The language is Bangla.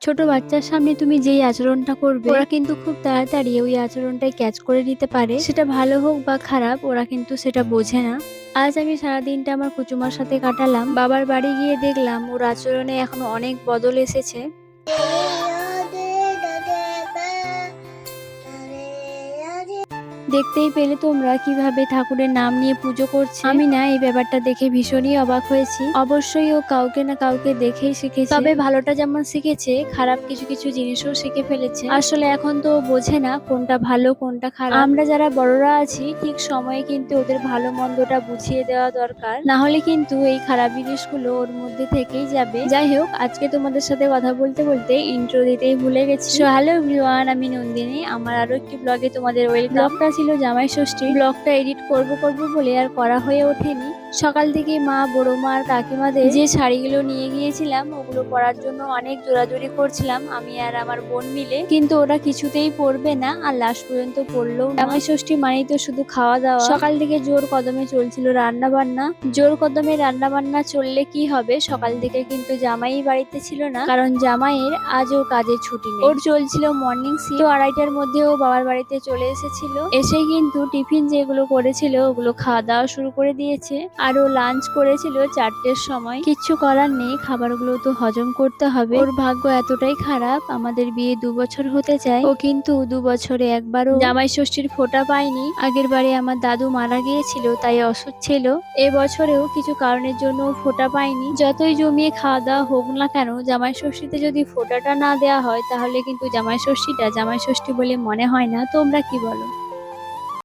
ছোট বাচ্চার সামনে তুমি যেই আচরণটা করবে ওরা কিন্তু খুব তাড়াতাড়ি ওই আচরণটাই ক্যাচ করে নিতে পারে। সেটা ভালো হোক বা খারাপ, ওরা কিন্তু সেটা বোঝে না। আজ আমি সারাদিনটা আমার কুচুমার সাথে কাটালাম। বাবার বাড়ি গিয়ে দেখলাম ওর আচরণে এখনো অনেক বদল এসেছে। দেখতেই পেলে তোমরা কিভাবে ঠাকুরের নাম নিয়ে পুজো করছে। আমি না এই ব্যাপারটা দেখে ভীষণই অবাক হয়েছি। অবশ্যই ও কাউকে না কাউকে দেখেই শিখেছে, তবে ভালোটা যেমন শিখেছে খারাপ কিছু কিছু জিনিসও শিখে ফেলেছে। আসলে এখন তো ও বোঝে না কোনটা ভালো কোনটা খারাপ। আমরা যারা বড়রা আছি ঠিক সময়ে কিন্তু ওদের ভালো মন্দটা বুঝিয়ে দেওয়া দরকার, না হলে কিন্তু এই খারাপ জিনিসগুলো ওর মধ্যে থেকেই যাবে। যাই হোক, আজকে তোমাদের সাথে কথা বলতে বলতে ইন্ট্রো দিতেই ভুলে গেছি। সো হ্যালো এভরিওয়ান, আমি নন্দিনী। আমার আরো একটি ব্লগে তোমাদের ওয়েলকাম। ছিল জামাই ষষ্ঠী, ব্লগটা এডিট করব বলে আর করা হয়ে ওঠেনি। সকাল থেকে মা, বড় মা আর কাকিমাদের যে শাড়িগুলো নিয়ে গিয়েছিলাম ওগুলো পরার জন্য অনেক জোরাজুরি করছিলাম আমি আর আমার বোন মিলে, কিন্তু ওরা কিছুতেই পরবে না আর লাস্ট পর্যন্ত পরলেও না। জামাই ষষ্ঠী মানেই তো শুধু খাওয়া দাওয়া। সকাল থেকে জোর কদমে চলছিল রান্না বান্না। জোর কদমে রান্না বান্না চললে কি হবে, সকাল থেকে কিন্তু জামাই বাড়িতে ছিল না, কারণ জামাইয়ের আজও কাজের ছুটি নেই। ওর চলছিল মর্নিং শিফট। তো 2:30টার মধ্যে ও বাবার বাড়িতে চলে এসেছিল। এসে কিন্তু টিফিন যেগুলো করেছিল ওগুলো খাওয়া দাওয়া শুরু করে দিয়েছে। আর ও লাঞ্চ করেছিল 4টের সময়। কিচ্ছু করার নেই, খাবারগুলো তো হজম করতে হবে। ওর ভাগ্য এতটাই খারাপ, আমাদের বিয়ে 2 বছর হতে চায়, ও কিন্তু 2 বছরে একবারও জামাই ষষ্ঠীর ফোঁটা পায়নি। আগের বারে আমার দাদু মারা গিয়েছিল, তাই অসুখ ছিল। এবছরেও কিছু কারণের জন্য ও ফোঁটা পায়নি। যতই জমিয়ে খাওয়া দাওয়া হোক না কেন, জামাই ষষ্ঠীতে যদি ফোঁটাটা না দেওয়া হয় তাহলে কিন্তু জামাই ষষ্ঠীটা জামাই ষষ্ঠী বলে মনে হয় না। তোমরা কি বলো?